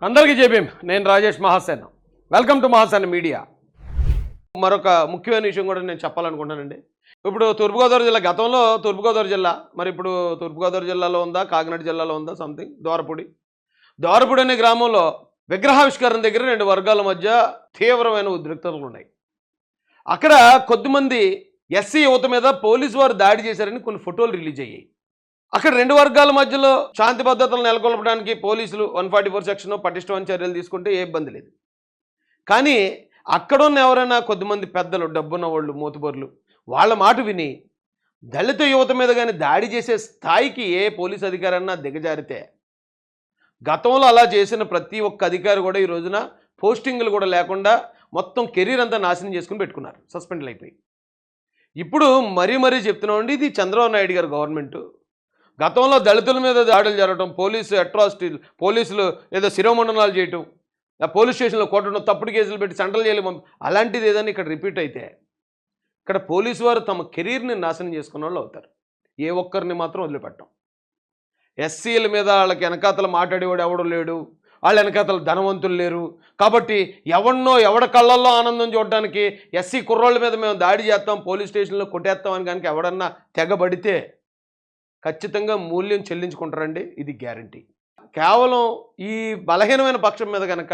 అందరికీ జేబీఎం. నేను Rajesh Mahasen. Welcome to Mahasen media. మరొక ముఖ్యమైన విషయం కూడా నేను చెప్పాలనుకుంటానండి. ఇప్పుడు తూర్పుగోదావరి జిల్లా, గతంలో తూర్పుగోదావరి జిల్లా, మరి ఇప్పుడు తూర్పుగోదావరి జిల్లాలో ఉందా, కాకినాడ జిల్లాలో ఉందా, సంథింగ్ దోరపూడి అనే గ్రామంలో విగ్రహావిష్కరణ దగ్గర రెండు వర్గాల మధ్య తీవ్రమైన ఉద్రిక్తతలు ఉన్నాయి. అక్కడ కొద్దిమంది ఎస్సీ యువత మీద పోలీసు వారు దాడి చేశారని కొన్ని ఫోటోలు రిలీజ్ అయ్యాయి. అక్కడ రెండు వర్గాల మధ్యలో శాంతి భద్రతలు నెలకొల్పడానికి పోలీసులు 144 సెక్షన్ పటిష్టమైన చర్యలు తీసుకుంటే ఏ ఇబ్బంది లేదు. కానీ అక్కడున్న ఎవరైనా కొద్దిమంది పెద్దలు, డబ్బున్న వాళ్ళు, మోతుబర్లు వాళ్ళ మాట విని దళిత యువత మీద కానీ దాడి చేసే స్థాయికి ఏ పోలీస్ అధికారన్నా దిగజారితే, గతంలో అలా చేసిన ప్రతి ఒక్క అధికారి కూడా ఈ రోజున పోస్టింగ్లు కూడా లేకుండా మొత్తం కెరీర్ అంతా నాశనం చేసుకుని పెట్టుకున్నారు, సస్పెండ్లు అయిపోయి. ఇప్పుడు మరీ చెప్తున్నామండి, ఇది చంద్రబాబు నాయుడు గారు గవర్నమెంటు. గతంలో దళితుల మీద దాడులు జరగడం, పోలీసు అట్రాసిటీలు, పోలీసులు ఏదో శిరోమండనాలు చేయటం, పోలీస్ స్టేషన్లో కొట్టడం, తప్పుడు కేసులు పెట్టి సెంట్రల్ జైలు అలాంటిది ఏదైనా ఇక్కడ రిపీట్ అయితే ఇక్కడ పోలీసు వారు తమ కెరీర్ని నాశనం చేసుకున్న వాళ్ళు అవుతారు. ఏ ఒక్కరిని మాత్రం వదిలిపెట్టం. ఎస్సీల మీద వాళ్ళకి వెనకాతలు మాట్లాడేవాడు ఎవడు లేడు, వాళ్ళ వెనకాతలు ధనవంతులు లేరు కాబట్టి ఎవడ కళ్ళల్లో ఆనందం చూడడానికి ఎస్సీ కుర్రోళ్ళ మీద మేము దాడి చేస్తాం, పోలీస్ స్టేషన్లో కొట్టేస్తాం అని కనుక ఎవడన్నా తెగబడితే ఖచ్చితంగా మూల్యం చెల్లించుకుంటారండి, ఇది గ్యారంటీ. కేవలం ఈ బలహీనమైన పక్షం మీద కనుక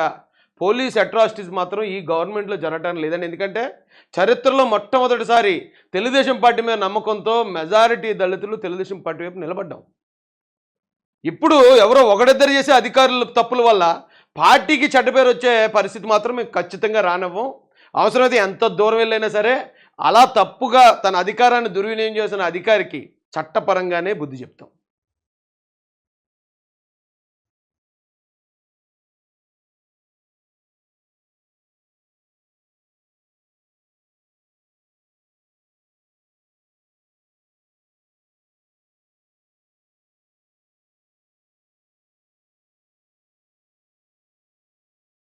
పోలీస్ అట్రాసిటీస్ మాత్రం ఈ గవర్నమెంట్లో జరగటం లేదండి. ఎందుకంటే చరిత్రలో మొట్టమొదటిసారి తెలుగుదేశం పార్టీ మీద నమ్మకంతో మెజారిటీ దళితులు తెలుగుదేశం పార్టీ వైపు నిలబడ్డాం. ఇప్పుడు ఎవరో ఒకడిద్దరు చేసే అధికారుల తప్పుల వల్ల పార్టీకి చెడ్డ పేరు వచ్చే పరిస్థితి మాత్రం మేము ఖచ్చితంగా రానివ్వం. అవసరమైతే ఎంత దూరం వెళ్ళైనా సరే అలా తప్పుగా తన అధికారాన్ని దుర్వినియోగం చేసిన అధికారికి చట్టపరంగానే బుద్ధి చెప్తాం.